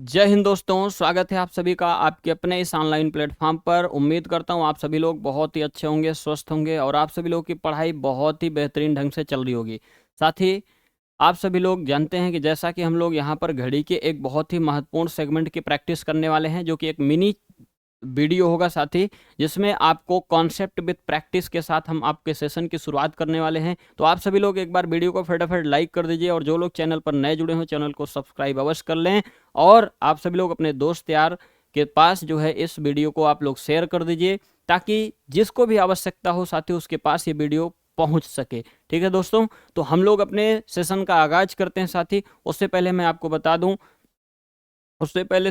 जय हिंद दोस्तों, स्वागत है आप सभी का आपके अपने इस ऑनलाइन प्लेटफॉर्म पर। उम्मीद करता हूँ आप सभी लोग बहुत ही अच्छे होंगे, स्वस्थ होंगे और आप सभी लोगों की पढ़ाई बहुत ही बेहतरीन ढंग से चल रही होगी। साथ ही आप सभी लोग जानते हैं कि जैसा कि हम लोग यहाँ पर घड़ी के एक बहुत ही महत्वपूर्ण सेगमेंट की प्रैक्टिस करने वाले हैं, जो कि एक मिनी वीडियो होगा साथी, जिसमें आपको कॉन्सेप्ट विद प्रैक्टिस के साथ हम आपके सेशन की शुरुआत करने वाले हैं। तो आप सभी लोग एक बार वीडियो को फटाफट लाइक कर दीजिए और जो लोग चैनल पर नए जुड़े हो चैनल को सब्सक्राइब अवश्य कर लें। और आप सभी लोग अपने दोस्त यार के पास जो है इस वीडियो को आप लोग शेयर कर दीजिए, ताकि जिसको भी आवश्यकता हो साथी उसके पास ये वीडियो पहुंच सके। ठीक है दोस्तों, तो हम लोग अपने सेशन का आगाज करते हैं साथी। उससे पहले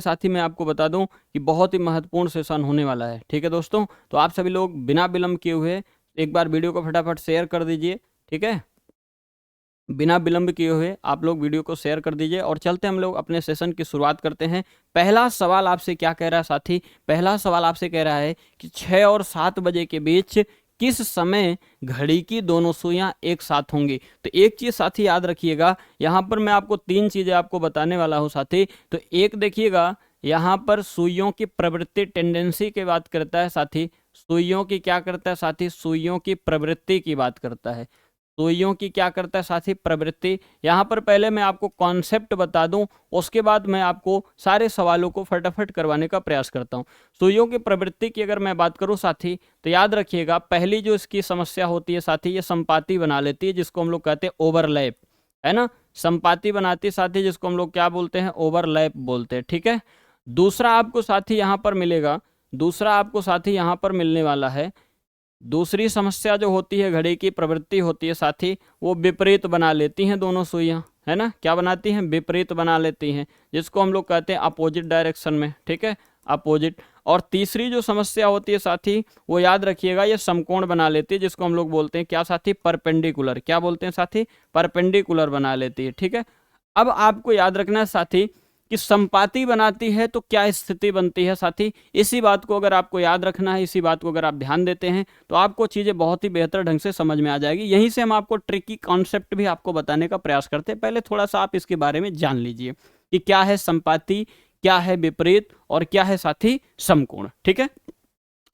साथी मैं आपको बता दूं कि बहुत ही महत्वपूर्ण सेशन होने वाला है। ठीक है दोस्तों, तो आप सभी लोग बिना विलंब किए हुए एक बार वीडियो को फटाफट शेयर कर दीजिए। ठीक है, बिना विलंब किए हुए आप लोग वीडियो को शेयर कर दीजिए और चलते हम लोग अपने सेशन की शुरुआत करते हैं। पहला सवाल आपसे क्या कह रहा है साथी? पहला सवाल आपसे कह रहा है कि 6 और 7 बजे के बीच किस समय घड़ी की दोनों सुइयां एक साथ होंगी। तो एक चीज साथी याद रखिएगा, यहाँ पर मैं आपको 3 चीजें आपको बताने वाला हूँ साथी। तो एक देखिएगा, यहाँ पर सुइयों की प्रवृत्ति टेंडेंसी की बात करता है साथी। सुइयों की क्या करता है साथी? सुइयों की प्रवृत्ति की बात करता है। सुइयों की क्या करता है साथी? प्रवृत्ति। यहाँ पर पहले मैं आपको कॉन्सेप्ट बता दूं, उसके बाद मैं आपको सारे सवालों को फटाफट करवाने का प्रयास करता हूँ। सुइयों की प्रवृत्ति की अगर मैं बात करूं साथी, तो याद रखिएगा पहली जो इसकी समस्या होती है साथी, ये संपाति बना लेती है, जिसको हम लोग कहते हैं ओवरलैप, है ना। संपाति बनाती है साथी, जिसको हम लोग क्या बोलते हैं? ओवरलैप बोलते हैं। ठीक है, दूसरा आपको साथी यहाँ पर मिलेगा, दूसरा आपको साथी यहाँ पर मिलने वाला है। दूसरी समस्या जो होती है, घड़ी की प्रवृत्ति होती है साथी, वो विपरीत बना लेती हैं दोनों सुइयां, है ना। क्या बनाती हैं? विपरीत बना लेती हैं, जिसको हम लोग कहते हैं अपोजिट डायरेक्शन में। ठीक है, अपोजिट। और तीसरी जो समस्या होती है साथी, वो याद रखिएगा, ये समकोण बना लेती है, जिसको हम लोग बोलते हैं क्या साथी? परपेंडिकुलर। क्या बोलते हैं साथी? परपेंडिकुलर बना लेती है। ठीक है, अब आपको याद रखना है साथी कि संपाति बनाती है तो क्या स्थिति बनती है साथी। इसी बात को अगर आपको याद रखना है, इसी बात को अगर आप ध्यान देते हैं, तो आपको चीज़ें बहुत ही बेहतर ढंग से समझ में आ जाएगी। यहीं से हम आपको ट्रिकी कॉन्सेप्ट भी आपको बताने का प्रयास करते हैं। पहले थोड़ा सा आप इसके बारे में जान लीजिए कि क्या है संपाति, क्या है विपरीत और क्या है साथी समकोण। ठीक है,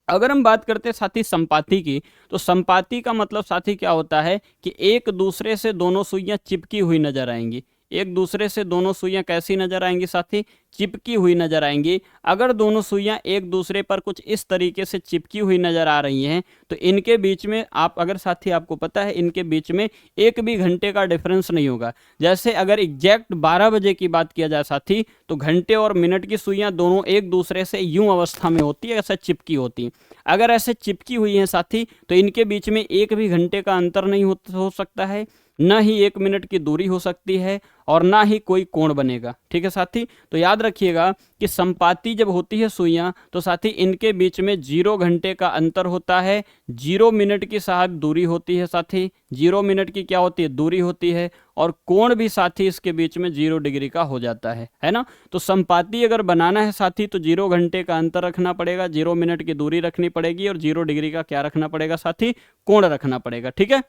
अगर हम बात करते हैं साथी संपाति की, तो संपाति का मतलब साथी क्या होता है कि एक दूसरे से दोनों सुइयां चिपकी हुई नजर आएंगी। एक दूसरे से दोनों सुइयां कैसी नजर आएंगी साथी? चिपकी हुई नजर आएंगी। अगर दोनों सुइयां एक दूसरे पर कुछ इस तरीके से चिपकी हुई नजर आ रही हैं, तो इनके बीच में आप अगर साथी आपको पता है, इनके बीच में एक भी घंटे का डिफरेंस नहीं होगा। जैसे अगर एग्जैक्ट 12 बजे की बात किया जाए साथी, तो घंटे और मिनट की सुइयां दोनों एक दूसरे से यूं अवस्था में होती है, ऐसा चिपकी होती है। अगर ऐसे चिपकी हुई हैं साथी, तो इनके बीच में एक भी घंटे का अंतर नहीं हो सकता है, न ही 1 मिनट की दूरी हो सकती है और ना ही कोई कोण बनेगा। ठीक है साथी, तो याद रखिएगा कि संपाति जब होती है सुइयां, तो साथी इनके बीच में 0 घंटे का अंतर होता है, 0 मिनट की साथ दूरी होती है साथी, 0 मिनट की क्या होती है? दूरी होती है। और कोण भी साथी इसके बीच में 0 डिग्री का हो जाता है ना। तो संपाति अगर बनाना है साथी, तो 0 घंटे का अंतर रखना पड़ेगा, 0 मिनट की दूरी रखनी पड़ेगी और 0 डिग्री का क्या रखना पड़ेगा साथी? कोण रखना पड़ेगा। ठीक है,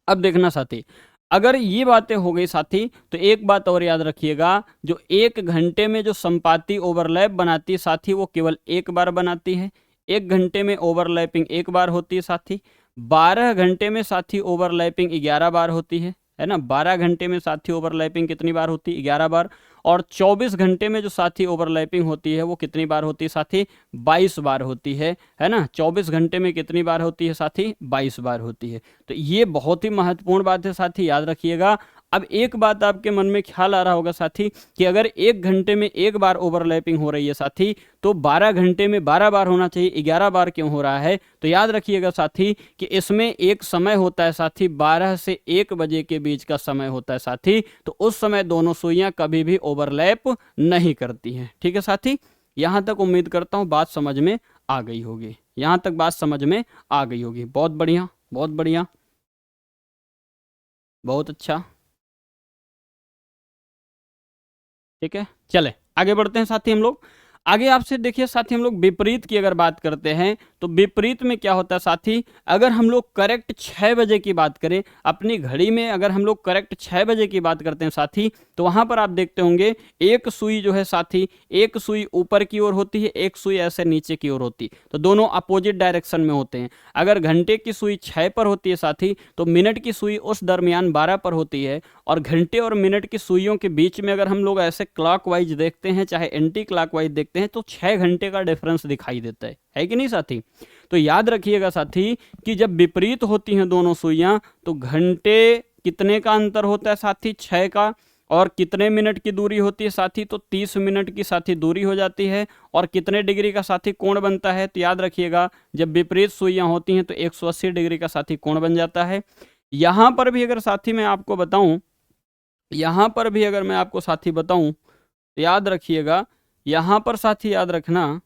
अब देखना साथी, अगर ये बातें हो गई साथी, तो एक बात और याद रखिएगा, जो 1 घंटे में जो संपाति ओवरलैप बनाती है साथी, वो केवल एक बार बनाती है। 1 घंटे में ओवरलैपिंग एक बार होती है साथी। 12 घंटे में साथी ओवरलैपिंग 11 बार होती है ना। 12 घंटे में साथी ओवरलैपिंग कितनी बार होती है? 11 बार। और 24 घंटे में जो साथी ओवरलैपिंग होती है, वो कितनी बार होती है साथी? 22 बार होती है ना। 24 घंटे में कितनी बार होती है साथी? 22 बार होती है। तो ये बहुत ही महत्वपूर्ण बात है साथी, याद रखिएगा। अब एक बात आपके मन में ख्याल आ रहा होगा साथी, कि अगर 1 घंटे में एक बार ओवरलैपिंग हो रही है साथी, तो 12 घंटे में 12 बार होना चाहिए, 11 बार क्यों हो रहा है? तो याद रखिएगा साथी कि इसमें एक समय होता है साथी, 12 से 1 बजे के बीच का समय होता है साथी। तो उस समय दोनों सुइयां कभी भी ओवरलैप नहीं करती हैं। ठीक है साथी, यहां तक उम्मीद करता हूं बात समझ में आ गई होगी। यहां तक बात समझ में आ गई होगी। बहुत बढ़िया, बहुत बढ़िया, बहुत अच्छा। ठीक है, चले आगे बढ़ते हैं साथी हम लोग। आगे आपसे देखिए साथी, हम लोग विपरीत की अगर बात करते हैं तो विपरीत में क्या होता है साथी, अगर हम लोग करेक्ट 6 बजे की बात करें अपनी घड़ी में, अगर हम लोग करेक्ट 6 बजे की बात करते हैं साथी, तो वहां पर आप देखते होंगे एक सुई जो है साथी, एक सुई ऊपर की ओर होती है, एक सुई ऐसे नीचे की ओर होती है, तो दोनों अपोजिट डायरेक्शन में होते हैं। अगर घंटे की सुई 6 पर होती है साथी, तो मिनट की सुई उस दरमियान 12 पर होती है। और घंटे और मिनट की सुइयों के बीच में अगर हम लोग ऐसे क्लॉकवाइज देखते हैं चाहे एंटी क्लॉकवाइज देखते हैं, तो 6 घंटे का डिफरेंस दिखाई देता है कि नहीं साथी। तो याद रखिएगा साथी कि जब विपरीत होती हैं दोनों सुइयां, तो घंटे कितने का अंतर होता है साथी, 6 का, और कितने मिनट की दूरी होती है साथी, तो 30 मिनट की साथी दूरी हो जाती है। और कितने डिग्री का साथी कोण बनता है, तो याद रखिएगा जब विपरीत सुइयां होती हैं तो 180 डिग्री का साथी कोण बन जाता है। यहां पर भी अगर साथी मैं आपको बताऊं, यहां पर भी अगर मैं आपको साथी बताऊं, तो याद रखिएगा, यहां पर साथी याद रखना,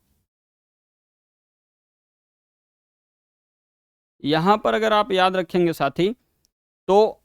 यहां पर अगर आप याद रखेंगे साथी, तो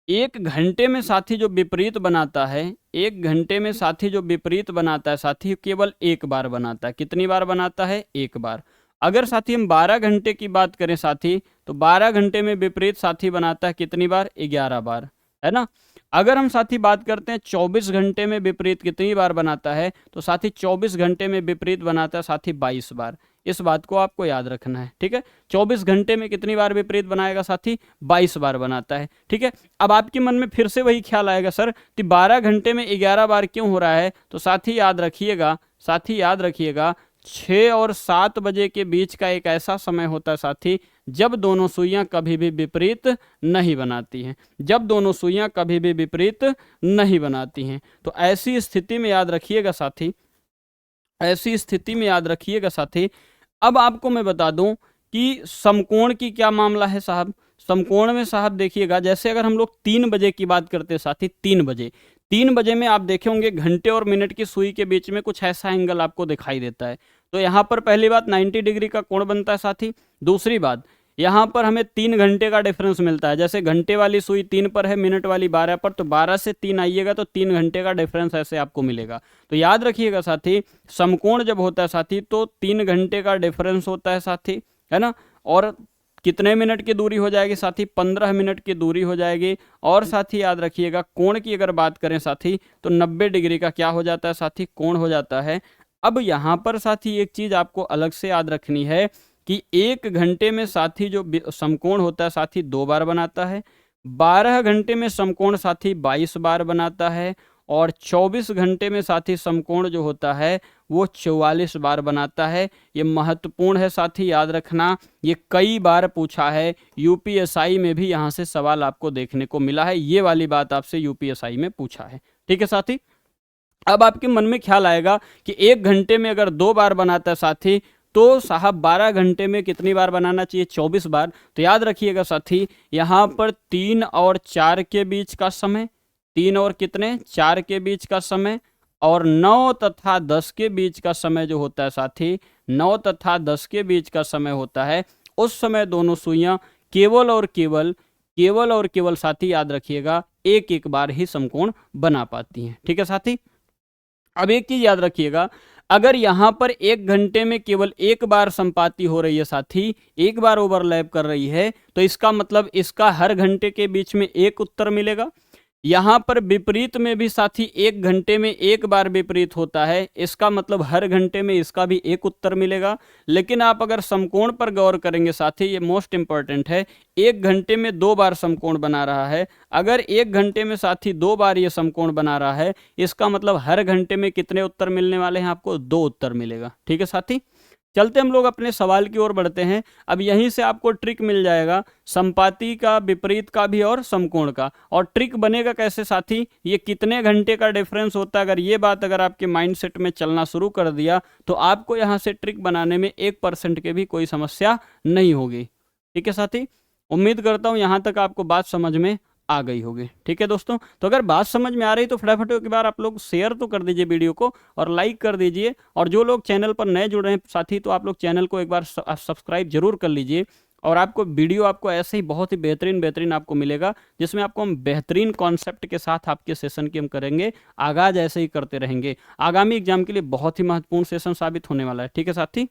1 घंटे में साथी जो विपरीत बनाता है, 1 घंटे में साथी जो विपरीत बनाता है साथी, केवल एक बार बनाता है। कितनी बार बनाता है, एक बार। अगर साथी हम 12 घंटे की बात करें साथी, तो 12 घंटे में विपरीत साथी बनाता है कितनी बार, 11 बार, है ना। अगर हम साथी बात करते हैं 24 घंटे में विपरीत कितनी बार बनाता है, तो साथी 24 घंटे में विपरीत बनाता है साथी 22 बार। इस बात को आपको याद रखना है, ठीक है। 24 घंटे में कितनी बार विपरीत बनाएगा साथी, 22 बार बनाता है, ठीक है। अब आपके मन में फिर से वही ख्याल आएगा, सर कि 12 घंटे में 11 बार क्यों हो रहा है, तो साथी याद रखिएगा, साथी याद रखिएगा 6 और 7 बजे के बीच का एक ऐसा समय होता है साथी, जब दोनों सुइयां कभी भी विपरीत नहीं बनाती हैं, जब दोनों सुइयां कभी भी विपरीत नहीं बनाती हैं। तो ऐसी स्थिति में याद रखिएगा साथी, ऐसी स्थिति में याद रखिएगा साथी। अब आपको मैं बता दूं कि समकोण की क्या मामला है साहब। समकोण में साहब देखिएगा, जैसे अगर हम लोग 3 बजे की बात करते हैं साथी, 3 बजे में आप देखे होंगे घंटे और मिनट की सुई के बीच में कुछ ऐसा एंगल आपको दिखाई देता है। तो यहाँ पर पहली बात 90 डिग्री का कोण बनता है साथी। दूसरी बात, यहाँ पर हमें 3 घंटे का डिफरेंस मिलता है। जैसे घंटे वाली सुई 3 पर है, मिनट वाली 12 पर, तो 12 से 3 आइएगा तो 3 घंटे का डिफरेंस ऐसे आपको मिलेगा। तो याद रखिएगा साथी, समकोण जब होता है साथी तो 3 घंटे का डिफरेंस होता है साथी, है ना। और कितने मिनट की दूरी हो जाएगी साथी, 15 मिनट की दूरी हो जाएगी। और साथी याद रखिएगा कोण की अगर बात करें साथी, तो 90 डिग्री का क्या हो जाता है साथी, कोण हो जाता है। अब यहाँ पर साथी एक चीज आपको अलग से याद रखनी है कि 1 घंटे में साथी जो समकोण होता है साथी 2 बार बनाता है, 12 घंटे में समकोण साथी 22 बार बनाता है, और 24 घंटे में साथी समकोण जो होता है वो 44 बार बनाता है। ये महत्वपूर्ण है साथी, याद रखना, ये कई बार पूछा है यूपीएसआई में भी, यहाँ से सवाल आपको देखने को मिला है, ये वाली बात आपसे यूपीएसआई में पूछा है, ठीक है साथी। अब आपके मन में ख्याल आएगा कि 1 घंटे में अगर 2 बार बनाता है साथी, तो साहब 12 घंटे में कितनी बार बनाना चाहिए, 24 बार। तो याद रखिएगा साथी, यहाँ पर 3 और 4 के बीच का समय, 3 और कितने, 4 के बीच का समय, और 9 तथा 10 के बीच का समय जो होता है साथी, 9 तथा 10 के बीच का समय होता है, उस समय दोनों सुइयां केवल और केवल साथी याद रखिएगा एक एक बार ही समकोण बना पाती हैं, ठीक है साथी। अब एक चीज याद रखिएगा, अगर यहां पर 1 घंटे में केवल एक बार संपाति हो रही है साथी, एक बार ओवरलैप कर रही है, तो इसका मतलब इसका हर घंटे के बीच में एक उत्तर मिलेगा। यहां पर विपरीत में भी साथी 1 घंटे में एक बार विपरीत होता है, इसका मतलब हर घंटे में इसका भी एक उत्तर मिलेगा। लेकिन आप अगर समकोण पर गौर करेंगे साथी, ये मोस्ट इंपॉर्टेंट है, 1 घंटे में 2 बार समकोण बना रहा है। अगर 1 घंटे में साथी 2 बार ये समकोण बना रहा है, इसका मतलब हर घंटे में कितने उत्तर मिलने वाले हैं आपको, 2 उत्तर मिलेगा, ठीक है साथी। चलते हम लोग अपने सवाल की ओर बढ़ते हैं। अब यहीं से आपको ट्रिक मिल जाएगा संपाति का, विपरीत का भी और समकोण का। और ट्रिक बनेगा कैसे साथी, ये कितने घंटे का डिफरेंस होता है, अगर ये बात अगर आपके माइंडसेट में चलना शुरू कर दिया, तो आपको यहाँ से ट्रिक बनाने में 1% के भी कोई समस्या नहीं होगी, ठीक है साथी। उम्मीद करता हूँ यहाँ तक आपको बात समझ में आ गई होगी, ठीक है दोस्तों। तो अगर बात समझ में आ रही तो फटाफट एक बार आप लोग शेयर तो कर दीजिए वीडियो को, और लाइक कर दीजिए। और जो लोग चैनल पर नए जुड़ रहे हैं साथी, तो आप लोग चैनल को एक बार सब्सक्राइब जरूर कर लीजिए। और आपको वीडियो आपको ऐसे ही बहुत ही बेहतरीन आपको मिलेगा, जिसमें आपको हम बेहतरीन कॉन्सेप्ट के साथ आपके सेशन की हम करेंगे, आगाज ऐसे ही करते रहेंगे। आगामी एग्जाम के लिए बहुत ही महत्वपूर्ण सेशन साबित होने वाला है। ठीक है साथी,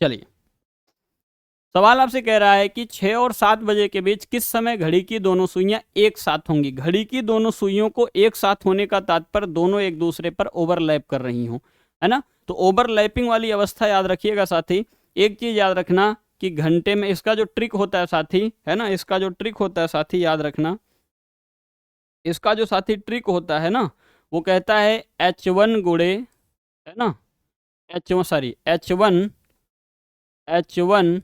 चलिए सवाल आपसे कह रहा है कि 6 और 7 बजे के बीच किस समय घड़ी की दोनों सुइयां एक साथ होंगी। घड़ी की दोनों सुइयों को एक साथ होने का तात्पर्य दोनों एक दूसरे पर ओवरलैप कर रही हों, है ना। तो ओवरलैपिंग वाली अवस्था याद रखिएगा साथी। एक चीज याद रखना कि घंटे में इसका जो ट्रिक होता है साथी, है ना, इसका जो ट्रिक होता है साथी याद रखना, इसका जो साथी ट्रिक होता है ना, वो कहता है H1 गुणे, है ना, H1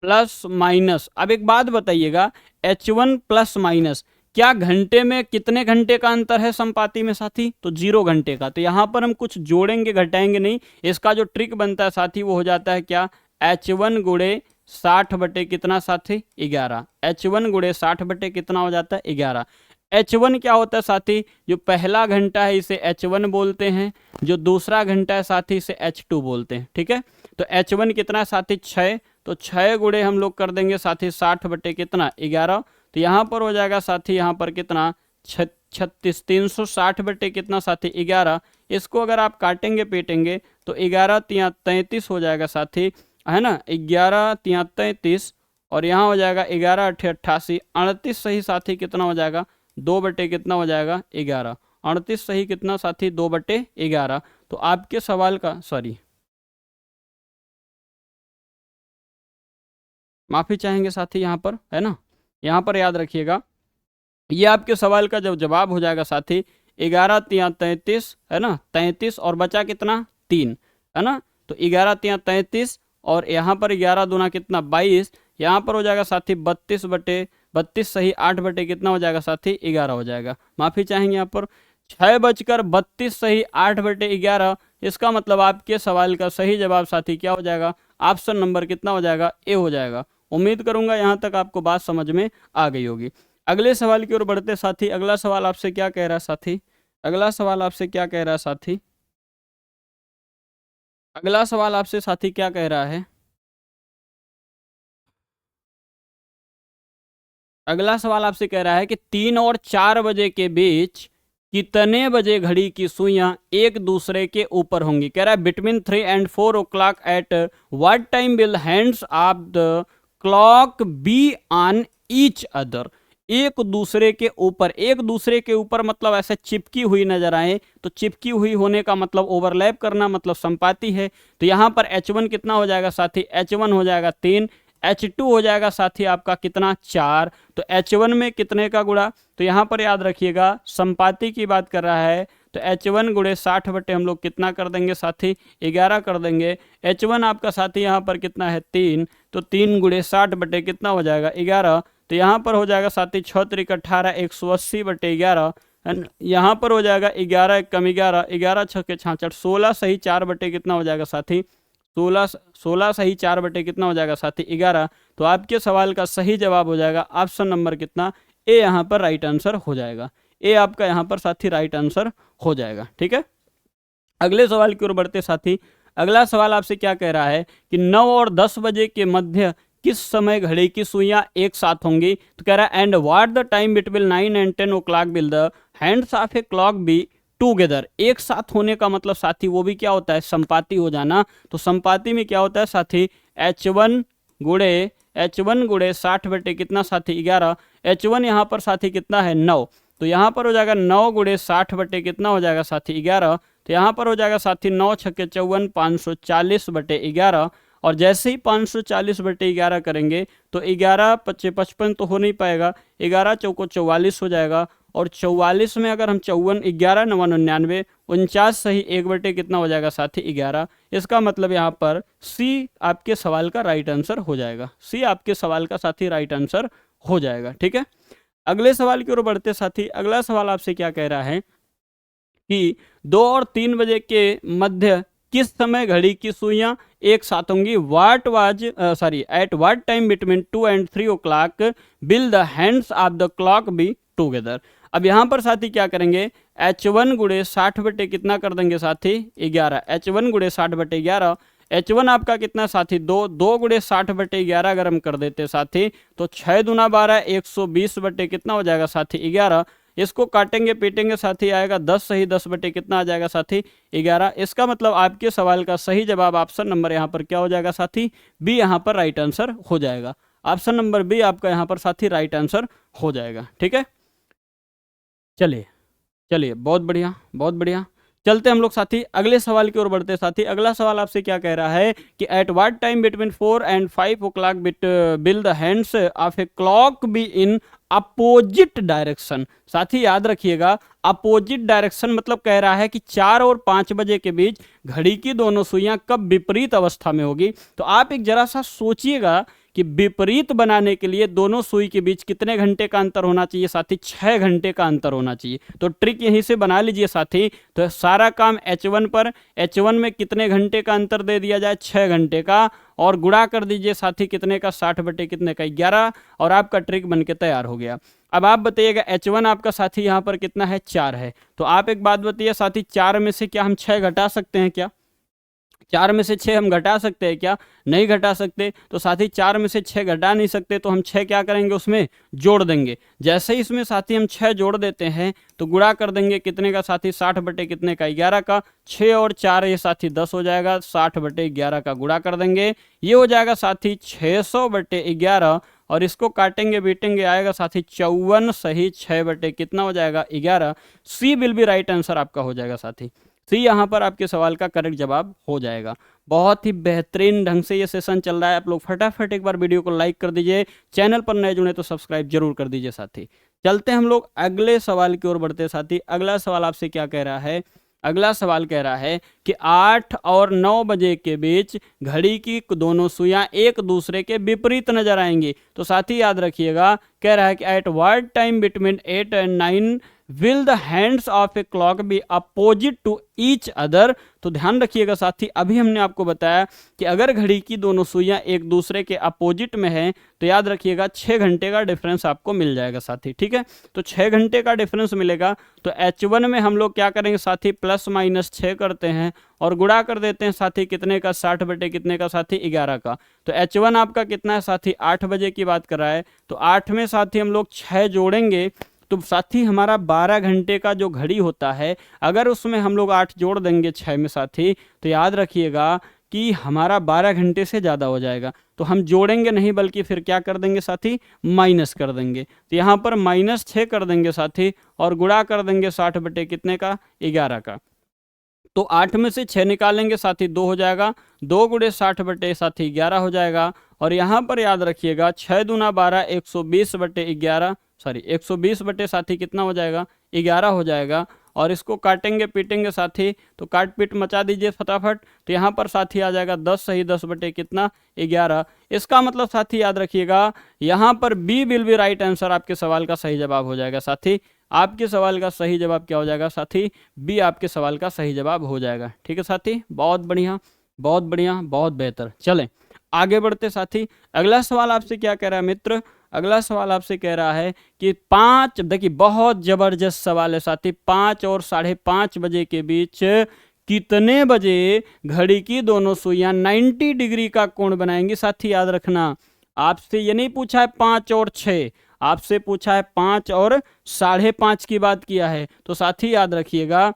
प्लस माइनस। अब एक बात बताइएगा, H1 प्लस माइनस, क्या घंटे में कितने घंटे का अंतर है संपाति में साथी? तो 0 घंटे का। तो यहां पर हम कुछ जोड़ेंगे घटाएंगे नहीं, इसका जो ट्रिक बनता है साथी वो हो जाता है क्या, H1 गुणे 60 बटे कितना साथी, 11। H1 गुणे 60 बटे कितना हो जाता है, 11। H1 क्या होता है साथी, जो पहला घंटा है इसे H1 बोलते हैं, जो दूसरा घंटा है साथी इसे H2 बोलते हैं। ठीक है, तो H1 कितना है साथी, 6। तो 6 गुणे हम लोग कर देंगे साथी 60 बटे कितना, 11। तो यहाँ पर हो जाएगा साथी, यहाँ पर कितना, 36, 360 बटे कितना साथी, 11। इसको अगर आप काटेंगे पीटेंगे तो 11 तिया 33 हो जाएगा साथी, है ना, 11 तिया 33, और यहाँ हो जाएगा 11 अठे 88, 38 सही साथी कितना हो जाएगा, 2 बटे कितना हो जाएगा, 11। 38 सही कितना साथी, 2 बटे 11। तो आपके सवाल का, सॉरी माफ़ी चाहेंगे साथी यहाँ पर, है ना, यहाँ पर याद रखिएगा, ये आपके सवाल का जब जवाब हो जाएगा साथी, 11 तिया 33, है ना, 33 और बचा कितना, 3, है ना। तो 11 तिया 33 और यहाँ पर 11 दूना कितना, 22। यहाँ पर हो जाएगा साथी 32 बटे 32 सही 8 बटे कितना हो जाएगा साथी, 11 हो जाएगा। माफ़ी चाहेंगे यहाँ पर 6:32 सही 8 बटे 11। इसका मतलब आपके सवाल का सही जवाब साथी क्या हो जाएगा, ऑप्शन नंबर कितना हो जाएगा, ए हो जाएगा। उम्मीद करूंगा यहाँ तक आपको बात समझ में आ गई होगी। अगले सवाल की ओर बढ़ते साथी। अगला सवाल आपसे क्या कह रहा है साथी, अगला सवाल आपसे क्या कह रहा है साथी, अगला सवाल आपसे साथी क्या कह रहा है, अगला सवाल आपसे कह रहा है कि 3 और 4 बजे के बीच कितने बजे घड़ी की सुइयां एक दूसरे के ऊपर होंगी। कह रहा है between 3 and 4 o'clock eight what time will hands of the clock be on each other. एक दूसरे के ऊपर, एक दूसरे के ऊपर मतलब ऐसे चिपकी हुई नजर आए, तो चिपकी हुई होने का मतलब ओवरलैप करना, मतलब संपाति है। तो यहाँ पर H1 कितना हो जाएगा साथी, H1 हो जाएगा 3, H2 हो जाएगा साथी आपका कितना, 4। तो H1 में कितने का गुणा, तो यहाँ पर याद रखिएगा संपाति की बात कर रहा है, तो H1 गुणे 60 बटे हम लोग कितना कर देंगे साथी, 11 कर देंगे। H1 आपका साथी यहाँ पर कितना है, 3, तो 3 गुणे 60 बटे कितना हो जाएगा, 11। तो यहाँ पर हो जाएगा साथी 6 त्रिक 18, 180 बटे 11। यहाँ पर हो जाएगा 11 एक कम 11, 11 छक्के 66, 16 सही 4 बटे कितना हो जाएगा साथी, 16 सही 4 बटे कितना हो जाएगा साथी, 11। तो आपके सवाल का सही जवाब हो जाएगा ऑप्शन नंबर कितना, ए यहाँ पर राइट आंसर हो जाएगा। ए आपका यहाँ पर साथी राइट आंसर हो जाएगा। ठीक है, अगले सवाल की ओर बढ़ते साथी। अगला सवाल आपसे क्या कह रहा है कि 9 और 10 बजे के मध्य किस समय घड़ी की सुइयां एक साथ होंगी। तो कह रहा है and what the time between 9 and 10 o'clock will the hands of a clock be together. एक साथ होने का मतलब साथी वो भी क्या होता है, संपाति हो जाना। तो संपाति में क्या होता है साथी, H1 गुणे 60 बटे कितना साथी, 11। H1 यहाँ पर साथी कितना है, 9। तो यहाँ पर हो जाएगा 9 गुणे 60 बटे कितना हो जाएगा साथी, 11। तो यहाँ पर हो जाएगा साथी 9 छक्के 54, 540 बटे 11। और जैसे ही 540 बटे 11 करेंगे तो 11 पच्चे 55 तो हो नहीं पाएगा, 11 चौको 44 हो जाएगा। और 44 में अगर हम 54, 11 9 99, 49 सही 1 बटे कितना हो जाएगा साथी, 11। इसका मतलब यहाँ पर सी आपके सवाल का राइट आंसर हो जाएगा, सी आपके सवाल का साथी राइट आंसर हो जाएगा। ठीक है, अगले सवाल की ओर बढ़ते साथी। अगला सवाल आपसे क्या कह रहा है कि 2 और 3 बजे के मध्य किस समय घड़ी की सुइयां एक साथ होंगी। Eight what time between 2 and 3 o'clock will the hands of the clock be together. अब यहाँ पर साथी क्या करेंगे, H1 गुणे 60 बटे कितना कर देंगे साथी, 11। H1 गुणे 60 बटे 11। H1 आपका कितना साथी 2 गुणे 60/11 अगर हम कर देते साथी तो 6 दूना 12 120 बटे कितना हो जाएगा साथी 11। इसको काटेंगे पीटेंगे साथी आएगा 10 सही 10 बटे कितना आ जाएगा साथी 11। इसका मतलब आपके सवाल का सही जवाब ऑप्शन नंबर यहाँ पर क्या हो जाएगा साथी बी यहाँ पर राइट आंसर हो जाएगा। ऑप्शन नंबर बी आपका यहाँ पर साथी राइट आंसर हो जाएगा। ठीक है, चलिए चलिए बहुत बढ़िया बहुत बढ़िया। चलते हम लोग साथी अगले सवाल की ओर बढ़ते साथी। अगला सवाल आपसे क्या कह रहा है कि at what time between 4 and 5 o'clock will the hands of a clock be in opposite direction. साथी याद रखिएगा अपोजिट डायरेक्शन मतलब कह रहा है कि 4 और 5 बजे के बीच घड़ी की दोनों सुइयां कब विपरीत अवस्था में होगी। तो आप एक जरा सा सोचिएगा कि विपरीत बनाने के लिए दोनों सुई के बीच कितने घंटे का अंतर होना चाहिए साथी 6 घंटे का अंतर होना चाहिए। तो ट्रिक यहीं से बना लीजिए साथी। तो सारा काम H1 पर, H1 में कितने घंटे का अंतर दे दिया जाए 6 घंटे का, और गुणा कर दीजिए साथी कितने का 60 बटे कितने का 11, और आपका ट्रिक बनके तैयार हो गया। अब आप बताइएगा H1 आपका साथी यहाँ पर कितना है 4 है। तो आप एक बात बताइए साथी 4 में से क्या हम 6 घटा सकते हैं क्या? 4 में से 6 हम घटा सकते हैं क्या? नहीं घटा सकते। तो साथी 4 में से 6 घटा नहीं सकते तो हम 6 क्या करेंगे उसमें जोड़ देंगे। जैसे ही इसमें साथी हम 6 जोड़ देते हैं तो गुणा कर देंगे कितने का साथी 60 बटे कितने का 11 का। 6 और 4 ये साथी 10 हो जाएगा, 60 बटे 11 का गुणा कर देंगे, ये हो जाएगा साथी 600 बटे 11, और इसको काटेंगे बीटेंगे आएगा साथी 54 सही 6 बटे कितना हो जाएगा 11। सी विल बी राइट आंसर आपका हो जाएगा साथी। सी यहाँ पर आपके सवाल का करेक्ट जवाब हो जाएगा। बहुत ही बेहतरीन ढंग से ये सेशन चल रहा है। आप लोग फटाफट एक बार वीडियो को लाइक कर दीजिए, चैनल पर नए जुड़े तो सब्सक्राइब जरूर कर दीजिए साथी। चलते हम लोग अगले सवाल की ओर बढ़ते साथी। अगला सवाल आपसे क्या कह रहा है? अगला सवाल कह रहा है कि 8 और 9 बजे के बीच घड़ी की दोनों सुइयां एक दूसरे के विपरीत नजर आएंगी। तो साथी याद रखिएगा कह रहा है कि at what time between 8 and 9 will the hands of a clock be opposite to each other. तो ध्यान रखिएगा साथी, अभी हमने आपको बताया कि अगर घड़ी की दोनों सुइयां एक दूसरे के अपोजिट में हैं तो याद रखिएगा 6 घंटे का डिफरेंस आपको मिल जाएगा साथी। ठीक है, तो 6 घंटे का डिफरेंस मिलेगा। तो H1 में हम लोग क्या करेंगे साथी प्लस माइनस 6 करते हैं और गुणा कर देते हैं साथी कितने का 60 बटे कितने का साथी 11 का। तो H1 आपका कितना है साथी 8 बजे की बात कर रहा है। तो 8 में साथी हम लोग 6 जोड़ेंगे तो साथी हमारा 12 घंटे का जो घड़ी होता है अगर उसमें हम लोग 8 जोड़ देंगे 6 में साथी तो याद रखिएगा कि हमारा 12 घंटे से ज़्यादा हो जाएगा। तो हम जोड़ेंगे नहीं बल्कि फिर क्या कर देंगे साथी माइनस कर देंगे। तो यहाँ पर -6 कर देंगे साथी और गुणा कर देंगे 60 बटे कितने का 11 का। तो 8 में से 6 निकालेंगे साथी 2 हो जाएगा, 2 गुणे 60 बटे साथी 11 हो जाएगा। और यहाँ पर याद रखिएगा 6 दूना 12 120 बटे 11 सॉरी 120 बटे साथी कितना हो जाएगा 11 हो जाएगा। और इसको काटेंगे पीटेंगे साथी तो काट पीट मचा दीजिए फटाफट। तो यहाँ पर साथी आ जाएगा 10 सही 10 बटे कितना 11। इसका मतलब साथी याद रखिएगा यहाँ पर B will be right answer आपके सवाल का सही जवाब हो जाएगा साथी। आपके सवाल का सही जवाब क्या हो जाएगा साथी बी आपके सवाल का सही जवाब हो जाएगा। ठीक है साथी, बहुत बढ़िया बहुत बढ़िया बहुत बेहतर। चलें आगे बढ़ते साथी। अगला सवाल आपसे क्या कह रहा है मित्र? अगला सवाल आपसे कह रहा है कि 5 देखिए बहुत जबरदस्त सवाल है साथी। 5 और 5:30 बजे के बीच कितने बजे घड़ी की दोनों सुइयां 90 डिग्री का कोण बनाएंगी साथी? याद रखना आपसे ये नहीं पूछा है 5 और 6, आपसे पूछा है 5 और 5:30 की बात किया है। तो साथी याद रखिएगा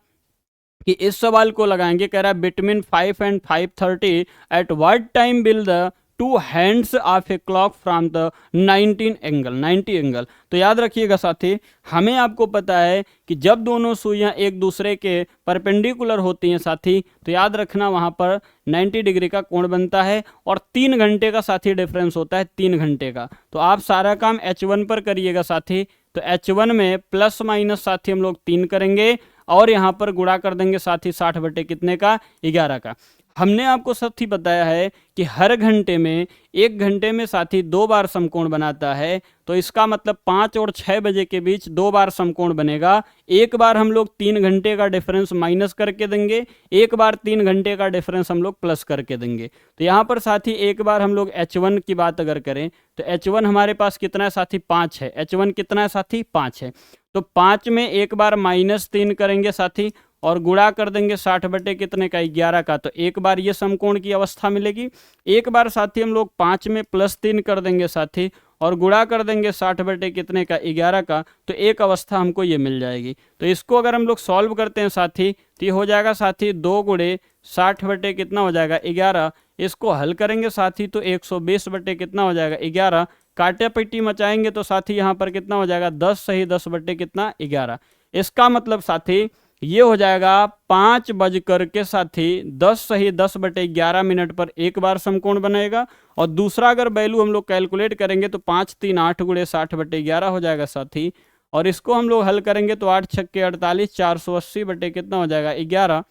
कि इस सवाल को लगाएंगे। कह रहा है between 5 and 5:30 eight what time will the two hands of a clock from the 90 angle. तो याद रखिएगा साथी हमें आपको पता है कि जब दोनों सुइयां एक दूसरे के परपेंडिकुलर होती हैं साथी तो याद रखना वहां पर 90 डिग्री का कोण बनता है और 3 घंटे का साथी डिफरेंस होता है 3 घंटे का। तो आप सारा काम H1 पर करिएगा साथी। तो H1 में प्लस माइनस साथी हम लोग 3 करेंगे और यहाँ पर गुणा कर देंगे साथी 60 बटे कितने का 11 का। हमने आपको साथी बताया है कि हर घंटे में 1 घंटे में साथी 2 बार समकोण बनाता है। तो इसका मतलब 5 और 6 बजे के बीच 2 बार समकोण बनेगा। एक बार हम लोग 3 घंटे का डिफरेंस माइनस करके देंगे, एक बार 3 घंटे का डिफरेंस हम लोग प्लस करके देंगे। तो यहाँ पर साथी एक बार हम लोग H1 की बात अगर करें तो H1 हमारे पास कितना है साथी 5 है। H1 कितना है साथी 5 है। तो 5 में एक बार -3 करेंगे साथी और गुणा कर देंगे 60 बटे कितने का 11 का, तो एक बार ये समकोण की अवस्था मिलेगी। एक बार साथी हम लोग 5 में +3 कर देंगे साथी और गुणा कर देंगे 60 बटे कितने का 11 का, तो एक अवस्था हमको ये मिल जाएगी। तो इसको अगर हम लोग सॉल्व करते हैं साथी तो ये हो जाएगा साथी 2 गुणे 60 बटे कितना हो जाएगा 11। इसको हल करेंगे साथी तो 120 बटे कितना हो जाएगा 11। काटे पिट्टी मचाएंगे तो साथी यहाँ पर कितना हो जाएगा 10 सही 10 बटे कितना 11। इसका मतलब साथी ये हो जाएगा 5 बजकर के साथी 10 सही 10 बटे 11 मिनट पर एक बार समकोण बनेगा। और दूसरा अगर वैल्यू हम लोग कैलकुलेट करेंगे तो 5 3 8 गुणे 60 बटे 11 हो जाएगा साथी। और इसको हम लोग हल करेंगे तो 8 छक्के 48 480 बटे कितना हो जाएगा 11।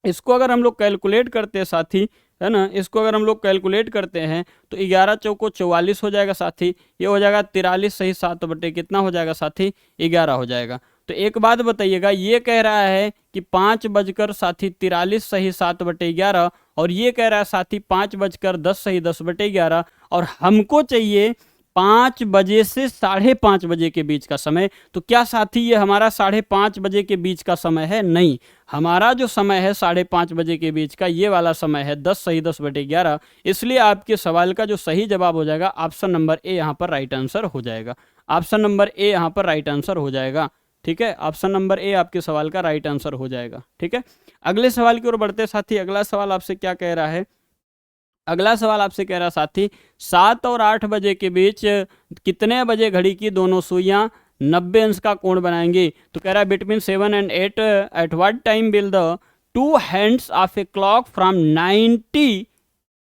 इसको अगर हम लोग कैलकुलेट करते हैं साथी, है ना, इसको अगर हम लोग कैलकुलेट करते हैं तो 11 चौको 44 हो जाएगा साथी। ये हो जाएगा 43 सही 7 बटे कितना हो जाएगा साथी 11 हो जाएगा। तो एक बात बताइएगा, ये कह रहा है कि 5 बजकर साथी 43 सही 7 बटे 11 और ये कह रहा है साथी 5 बजकर 10 सही 10 बटे 11 और हमको चाहिए 5 बजे से 5:30 बजे के बीच का समय। तो क्या साथी ये हमारा 5:30 बजे के बीच का समय है? नहीं, हमारा जो समय है 5:30 बजे के बीच का ये वाला समय है 10 सही 10 बटे 11। इसलिए आपके सवाल का जो सही जवाब हो जाएगा ऑप्शन नंबर ए यहाँ पर राइट आंसर हो जाएगा। ऑप्शन नंबर ए यहाँ पर राइट आंसर हो जाएगा। ठीक है, ऑप्शन नंबर ए आपके सवाल का राइट आंसर हो जाएगा। ठीक है, अगले सवाल की ओर बढ़ते साथी। अगला सवाल आपसे क्या कह रहा है? अगला सवाल आपसे कह रहा साथी 7 और 8 बजे के बीच कितने बजे घड़ी की दोनों सुइयां 90 अंश का कोण बनाएंगी? तो कह रहा है between 7 and 8 eight what time will the 2 hands of a clock from 90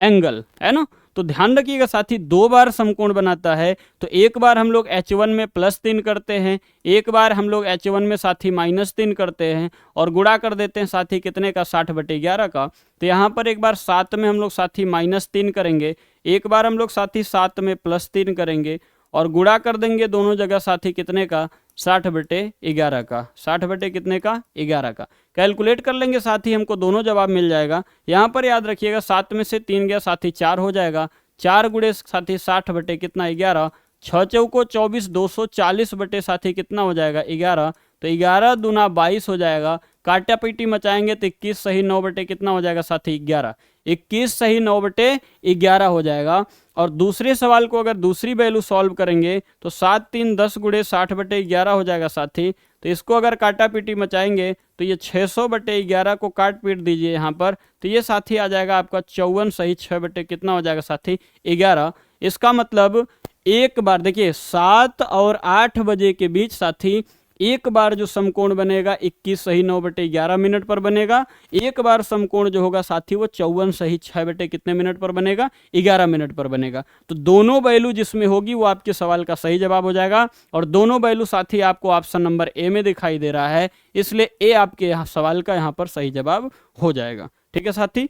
angle, है ना। तो ध्यान रखिएगा साथी, 2 बार समकोण बनाता है। तो एक बार हम लोग H1 में +3 करते हैं, एक बार हम लोग H1 में साथी -3 करते हैं और गुणा कर देते हैं साथी कितने का 60 बटे 11 का। तो यहाँ पर एक बार 7 में हम लोग साथी -3 करेंगे, एक बार हम लोग साथी 7 में +3 करेंगे और गुणा कर देंगे दोनों जगह साथी कितने का 60 बटे 11 का। 60 बटे कितने का 11 का कैलकुलेट कर लेंगे साथी, हमको दोनों जवाब मिल जाएगा। यहाँ पर याद रखिएगा 7 में से 3 गया साथी 4 हो जाएगा। 4 गुणे साथी 60 बटे कितना 11। 6 चौको 24 240 बटे साथी कितना हो जाएगा 11। तो 11 दूना 22 हो जाएगा। काटा पीटी मचाएंगे तो 21 सही 9 बटे कितना हो जाएगा साथी 11। 21 सही 9 बटे 11 हो जाएगा। और दूसरे सवाल को अगर दूसरी वैल्यू सॉल्व करेंगे तो 7 3 10 गुणे 60 बटे 11 हो जाएगा साथी। तो इसको अगर काटा पीटी मचाएंगे तो ये 600 बटे 11 को काट पीट दीजिए यहाँ पर, तो ये साथी आ जाएगा आपका 54 सही 6 बटे कितना हो जाएगा साथी 11। इसका मतलब एक बार देखिए 7 और 8 बजे के बीच साथी एक बार जो समकोण बनेगा 21 सही 9 बटे 11 मिनट पर बनेगा। एक बार समकोण जो होगा साथी वो 54 सही 6 बटे कितने मिनट पर बनेगा 11 मिनट पर बनेगा। तो दोनों वैल्यू जिसमें होगी वो आपके सवाल का सही जवाब हो जाएगा। और दोनों वैल्यू साथी आपको ऑप्शन नंबर ए में दिखाई दे रहा है, इसलिए ए आपके सवाल का यहाँ पर सही जवाब हो जाएगा। ठीक है साथी,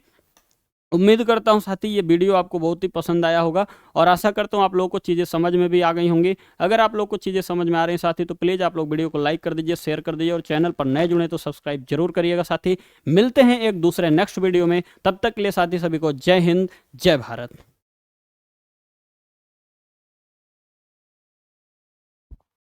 उम्मीद करता हूं साथी ये वीडियो आपको बहुत ही पसंद आया होगा और आशा करता हूं आप लोगों को चीज़ें समझ में भी आ गई होंगी। अगर आप लोगों को चीज़ें समझ में आ रही हैं साथी तो प्लीज़ आप लोग वीडियो को लाइक कर दीजिए, शेयर कर दीजिए और चैनल पर नए जुड़े तो सब्सक्राइब जरूर करिएगा साथी। मिलते हैं एक दूसरे नेक्स्ट वीडियो में, तब तक के लिए साथी सभी को जय हिंद जय भारत।